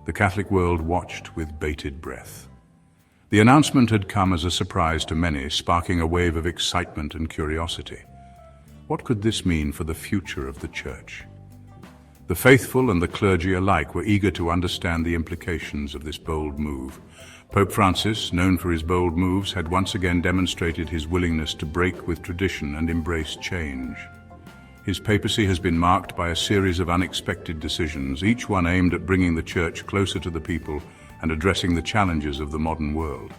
The Catholic world watched with bated breath. The announcement had come as a surprise to many, sparking a wave of excitement and curiosity. What could this mean for the future of the Church? The faithful and the clergy alike were eager to understand the implications of this bold move. Pope Francis, known for his bold moves, had once again demonstrated his willingness to break with tradition and embrace change. His papacy has been marked by a series of unexpected decisions, each one aimed at bringing the Church closer to the people and addressing the challenges of the modern world.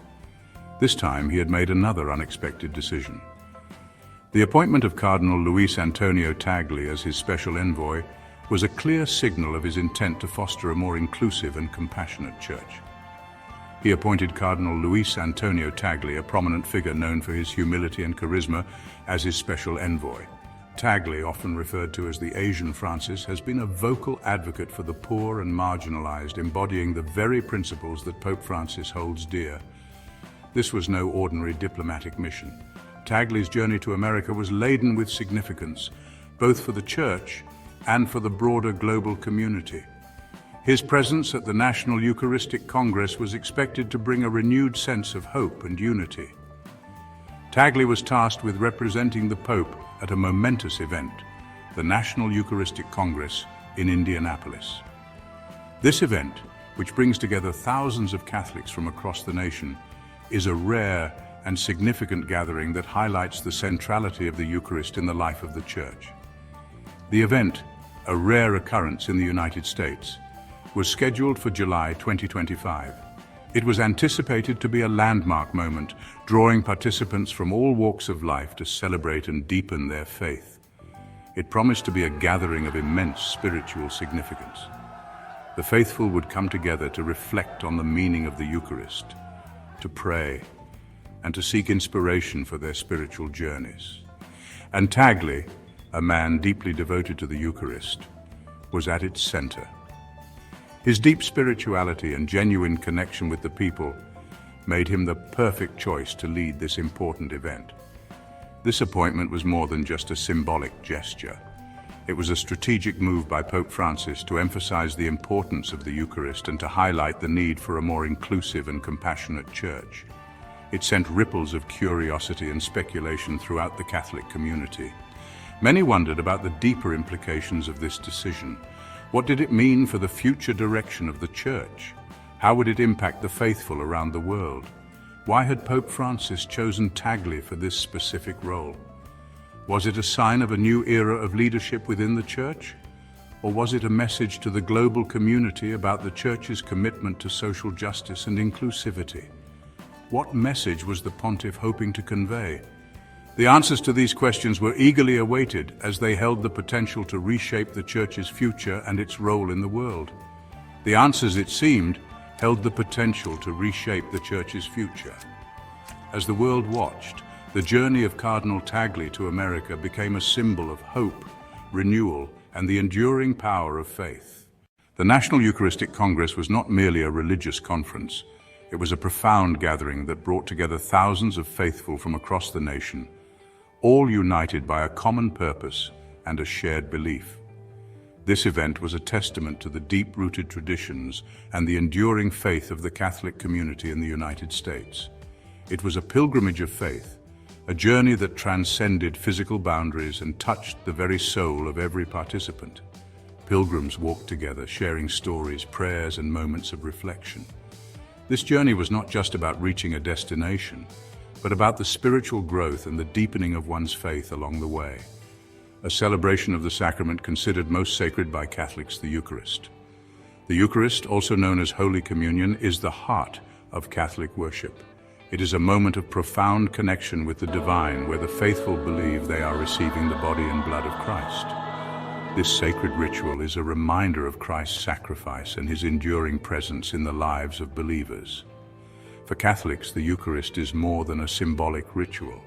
This time he had made another unexpected decision. The appointment of Cardinal Luis Antonio Tagle as his special envoy was a clear signal of his intent to foster a more inclusive and compassionate Church. He appointed Cardinal Luis Antonio Tagle, a prominent figure known for his humility and charisma, as his special envoy. Tagle, often referred to as the Asian Francis, has been a vocal advocate for the poor and marginalized, embodying the very principles that Pope Francis holds dear. This was no ordinary diplomatic mission. Tagle's journey to America was laden with significance, both for the Church and for the broader global community. His presence at the National Eucharistic Congress was expected to bring a renewed sense of hope and unity. Tagle was tasked with representing the Pope at a momentous event, the National Eucharistic Congress in Indianapolis. This event, which brings together thousands of Catholics from across the nation, is a rare and significant gathering that highlights the centrality of the Eucharist in the life of the Church. The event, a rare occurrence in the United States, was scheduled for July 2025. It was anticipated to be a landmark moment, drawing participants from all walks of life to celebrate and deepen their faith. It promised to be a gathering of immense spiritual significance. The faithful would come together to reflect on the meaning of the Eucharist, to pray, and to seek inspiration for their spiritual journeys. And Tagle, a man deeply devoted to the Eucharist, was at its center. His deep spirituality and genuine connection with the people made him the perfect choice to lead this important event. This appointment was more than just a symbolic gesture. It was a strategic move by Pope Francis to emphasize the importance of the Eucharist and to highlight the need for a more inclusive and compassionate Church. It sent ripples of curiosity and speculation throughout the Catholic community. Many wondered about the deeper implications of this decision. What did it mean for the future direction of the Church? How would it impact the faithful around the world? Why had Pope Francis chosen Tagle for this specific role? Was it a sign of a new era of leadership within the Church? Or was it a message to the global community about the Church's commitment to social justice and inclusivity? What message was the Pontiff hoping to convey? The answers to these questions were eagerly awaited as they held the potential to reshape the Church's future and its role in the world. The answers, it seemed, held the potential to reshape the Church's future. As the world watched, the journey of Cardinal Tagle to America became a symbol of hope, renewal, and the enduring power of faith. The National Eucharistic Congress was not merely a religious conference. It was a profound gathering that brought together thousands of faithful from across the nation, all united by a common purpose and a shared belief. This event was a testament to the deep-rooted traditions and the enduring faith of the Catholic community in the United States. It was a pilgrimage of faith, a journey that transcended physical boundaries and touched the very soul of every participant. Pilgrims walked together, sharing stories, prayers, and moments of reflection. This journey was not just about reaching a destination, but about the spiritual growth and the deepening of one's faith along the way. A celebration of the sacrament considered most sacred by Catholics, the Eucharist. The Eucharist, also known as Holy Communion, is the heart of Catholic worship. It is a moment of profound connection with the divine, where the faithful believe they are receiving the body and blood of Christ. This sacred ritual is a reminder of Christ's sacrifice and his enduring presence in the lives of believers. For Catholics, the Eucharist is more than a symbolic ritual.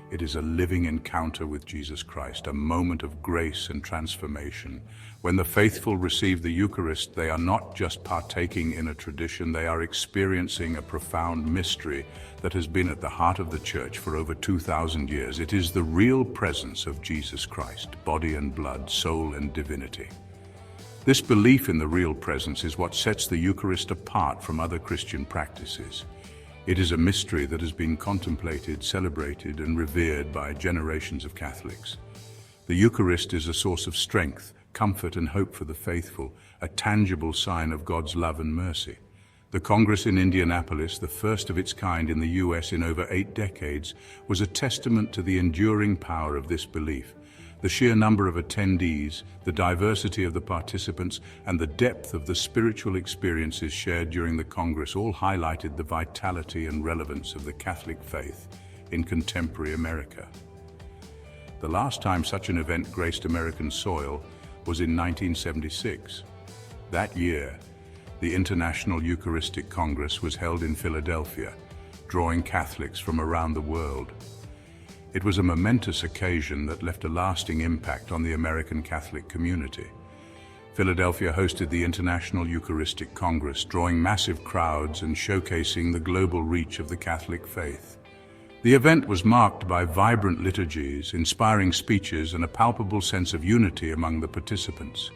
It is a living encounter with Jesus Christ, a moment of grace and transformation. When the faithful receive the Eucharist, they are not just partaking in a tradition, they are experiencing a profound mystery that has been at the heart of the Church for over 2,000 years. It is the real presence of Jesus Christ, body and blood, soul and divinity. This belief in the real presence is what sets the Eucharist apart from other Christian practices. It is a mystery that has been contemplated, celebrated, and revered by generations of Catholics. The Eucharist is a source of strength, comfort, and hope for the faithful, a tangible sign of God's love and mercy. The Congress in Indianapolis, the first of its kind in the US in over 8 decades, was a testament to the enduring power of this belief. The sheer number of attendees, the diversity of the participants, and the depth of the spiritual experiences shared during the Congress all highlighted the vitality and relevance of the Catholic faith in contemporary America. The last time such an event graced American soil was in 1976. That year, the International Eucharistic Congress was held in Philadelphia, drawing Catholics from around the world. It was a momentous occasion that left a lasting impact on the American Catholic community. Philadelphia hosted the International Eucharistic Congress, drawing massive crowds and showcasing the global reach of the Catholic faith. The event was marked by vibrant liturgies, inspiring speeches, and a palpable sense of unity among the participants.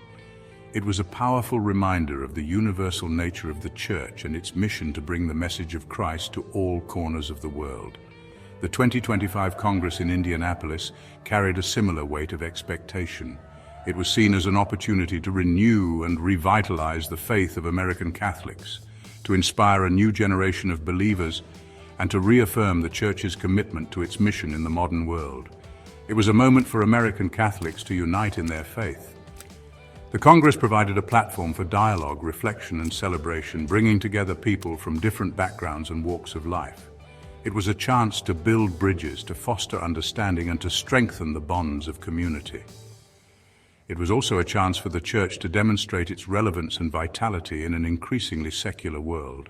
It was a powerful reminder of the universal nature of the Church and its mission to bring the message of Christ to all corners of the world. The 2025 Congress in Indianapolis carried a similar weight of expectation. It was seen as an opportunity to renew and revitalize the faith of American Catholics, to inspire a new generation of believers, and to reaffirm the Church's commitment to its mission in the modern world. It was a moment for American Catholics to unite in their faith. The Congress provided a platform for dialogue, reflection, and celebration, bringing together people from different backgrounds and walks of life. It was a chance to build bridges, to foster understanding, and to strengthen the bonds of community. It was also a chance for the Church to demonstrate its relevance and vitality in an increasingly secular world.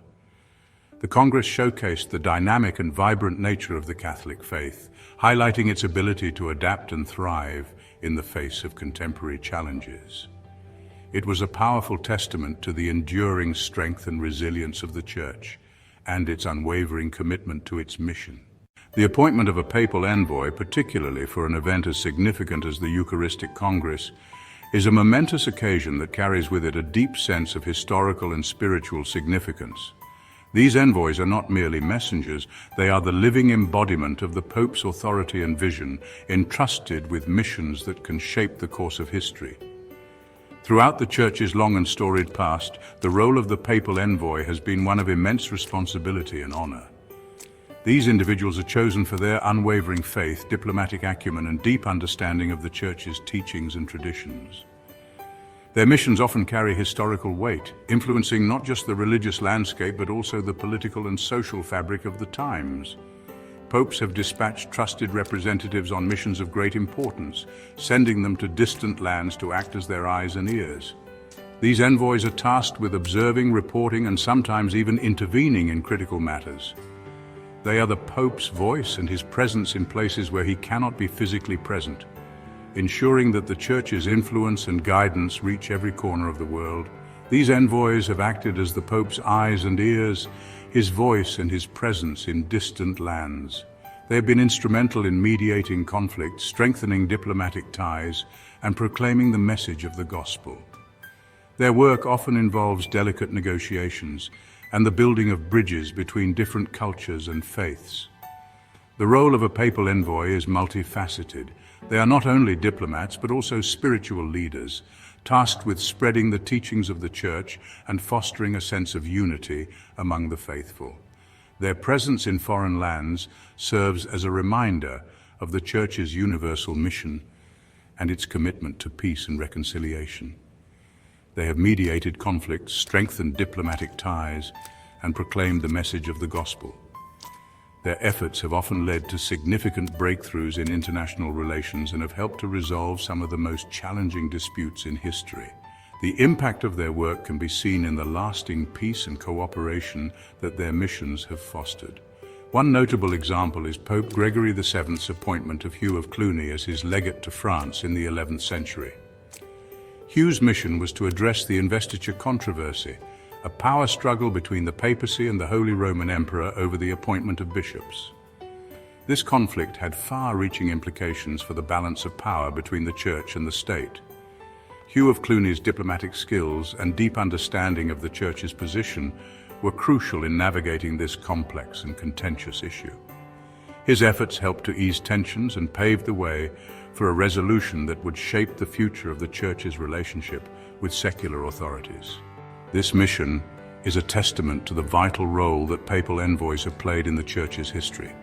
The Congress showcased the dynamic and vibrant nature of the Catholic faith, highlighting its ability to adapt and thrive in the face of contemporary challenges. It was a powerful testament to the enduring strength and resilience of the Church and its unwavering commitment to its mission. The appointment of a papal envoy, particularly for an event as significant as the Eucharistic Congress, is a momentous occasion that carries with it a deep sense of historical and spiritual significance. These envoys are not merely messengers, they are the living embodiment of the Pope's authority and vision, entrusted with missions that can shape the course of history. Throughout the Church's long and storied past, the role of the papal envoy has been one of immense responsibility and honor. These individuals are chosen for their unwavering faith, diplomatic acumen, and deep understanding of the Church's teachings and traditions. Their missions often carry historical weight, influencing not just the religious landscape but also the political and social fabric of the times. Popes have dispatched trusted representatives on missions of great importance, sending them to distant lands to act as their eyes and ears. These envoys are tasked with observing, reporting, and sometimes even intervening in critical matters. They are the Pope's voice and his presence in places where he cannot be physically present, ensuring that the Church's influence and guidance reach every corner of the world. These envoys have acted as the Pope's eyes and ears, his voice and his presence in distant lands. They have been instrumental in mediating conflict, strengthening diplomatic ties, and proclaiming the message of the gospel. Their work often involves delicate negotiations and the building of bridges between different cultures and faiths. The role of a papal envoy is multifaceted. They are not only diplomats but also spiritual leaders, tasked with spreading the teachings of the Church and fostering a sense of unity among the faithful. Their presence in foreign lands serves as a reminder of the Church's universal mission and its commitment to peace and reconciliation. They have mediated conflicts, strengthened diplomatic ties, and proclaimed the message of the gospel. Their efforts have often led to significant breakthroughs in international relations and have helped to resolve some of the most challenging disputes in history. The impact of their work can be seen in the lasting peace and cooperation that their missions have fostered. One notable example is Pope Gregory VII's appointment of Hugh of Cluny as his legate to France in the 11th century. Hugh's mission was to address the investiture controversy, a power struggle between the papacy and the Holy Roman Emperor over the appointment of bishops. This conflict had far-reaching implications for the balance of power between the Church and the state. Hugh of Cluny's diplomatic skills and deep understanding of the Church's position were crucial in navigating this complex and contentious issue. His efforts helped to ease tensions and pave the way for a resolution that would shape the future of the Church's relationship with secular authorities. This mission is a testament to the vital role that papal envoys have played in the Church's history.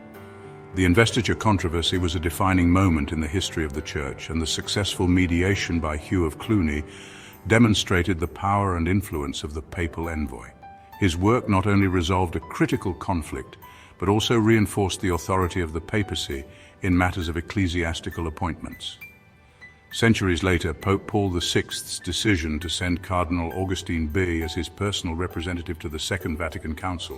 The investiture controversy was a defining moment in the history of the Church, and the successful mediation by Hugh of Cluny demonstrated the power and influence of the papal envoy. His work not only resolved a critical conflict, but also reinforced the authority of the papacy in matters of ecclesiastical appointments. Centuries later, Pope Paul VI's decision to send Cardinal Augustin Bey as his personal representative to the Second Vatican Council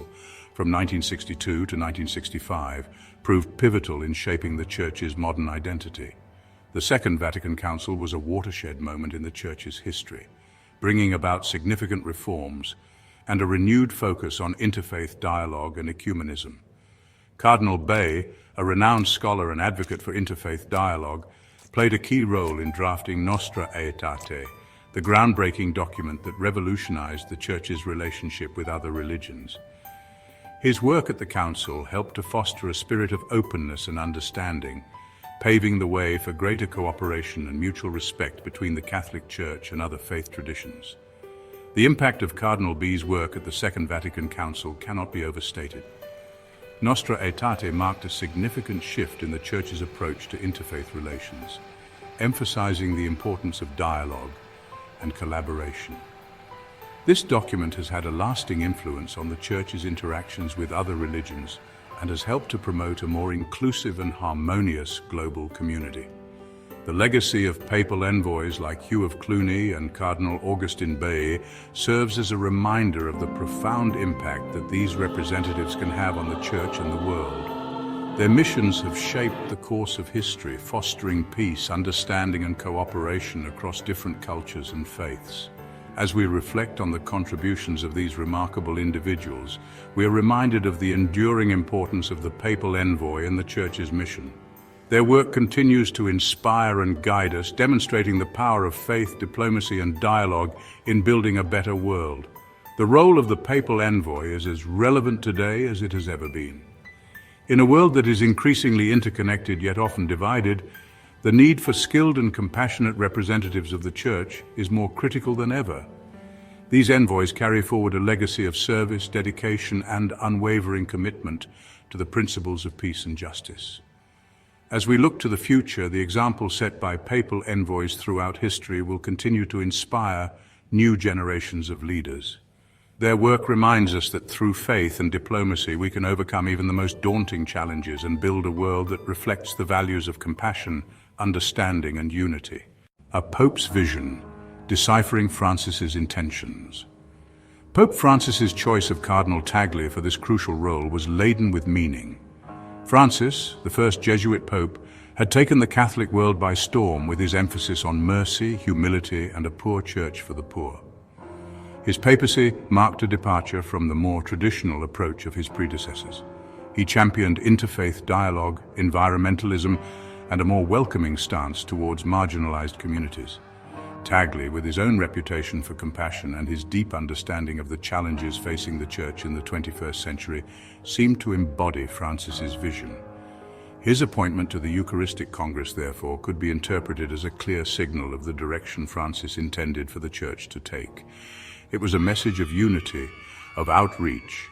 from 1962 to 1965 proved pivotal in shaping the Church's modern identity. The Second Vatican Council was a watershed moment in the Church's history, bringing about significant reforms and a renewed focus on interfaith dialogue and ecumenism. Cardinal Bey, a renowned scholar and advocate for interfaith dialogue, played a key role in drafting Nostra Aetate, the groundbreaking document that revolutionized the Church's relationship with other religions. His work at the Council helped to foster a spirit of openness and understanding, paving the way for greater cooperation and mutual respect between the Catholic Church and other faith traditions. The impact of Cardinal Bey's work at the Second Vatican Council cannot be overstated. Nostra Aetate marked a significant shift in the Church's approach to interfaith relations, emphasizing the importance of dialogue and collaboration. This document has had a lasting influence on the Church's interactions with other religions and has helped to promote a more inclusive and harmonious global community. The legacy of papal envoys like Hugh of Cluny and Cardinal Augustin Bey serves as a reminder of the profound impact that these representatives can have on the Church and the world. Their missions have shaped the course of history, fostering peace, understanding, and cooperation across different cultures and faiths. As we reflect on the contributions of these remarkable individuals, we are reminded of the enduring importance of the papal envoy in the Church's mission. Their work continues to inspire and guide us, demonstrating the power of faith, diplomacy, and dialogue in building a better world. The role of the papal envoy is as relevant today as it has ever been. In a world that is increasingly interconnected yet often divided, the need for skilled and compassionate representatives of the Church is more critical than ever. These envoys carry forward a legacy of service, dedication, and unwavering commitment to the principles of peace and justice. As we look to the future, the example set by papal envoys throughout history will continue to inspire new generations of leaders. Their work reminds us that through faith and diplomacy we can overcome even the most daunting challenges and build a world that reflects the values of compassion, understanding, and unity. A Pope's Vision, Deciphering Francis's Intentions. Pope Francis's choice of Cardinal Tagle for this crucial role was laden with meaning. Francis, the first Jesuit pope, had taken the Catholic world by storm with his emphasis on mercy, humility, and a poor church for the poor. His papacy marked a departure from the more traditional approach of his predecessors. He championed interfaith dialogue, environmentalism, and a more welcoming stance towards marginalized communities. Tagle, with his own reputation for compassion and his deep understanding of the challenges facing the Church in the 21st century, seemed to embody Francis's vision. His appointment to the Eucharistic Congress, therefore, could be interpreted as a clear signal of the direction Francis intended for the Church to take. It was a message of unity, of outreach,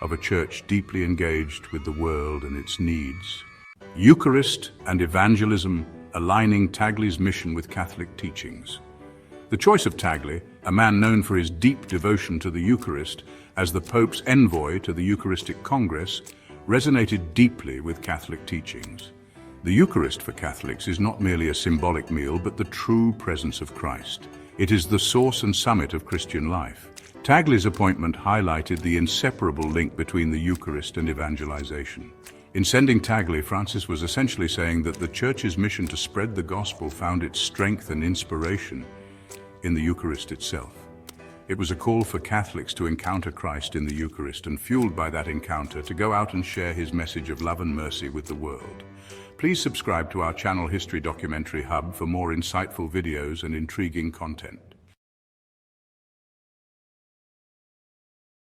of a Church deeply engaged with the world and its needs. Eucharist and evangelism, aligning Tagle's mission with Catholic teachings. The choice of Tagle, a man known for his deep devotion to the Eucharist, as the Pope's envoy to the Eucharistic Congress, resonated deeply with Catholic teachings. The Eucharist for Catholics is not merely a symbolic meal, but the true presence of Christ. It is the source and summit of Christian life. Tagle's appointment highlighted the inseparable link between the Eucharist and evangelization. In sending Tagle, Francis was essentially saying that the Church's mission to spread the gospel found its strength and inspiration in the Eucharist itself. It was a call for Catholics to encounter Christ in the Eucharist and, fueled by that encounter, to go out and share his message of love and mercy with the world. Please subscribe to our channel History Documentary Hub for more insightful videos and intriguing content.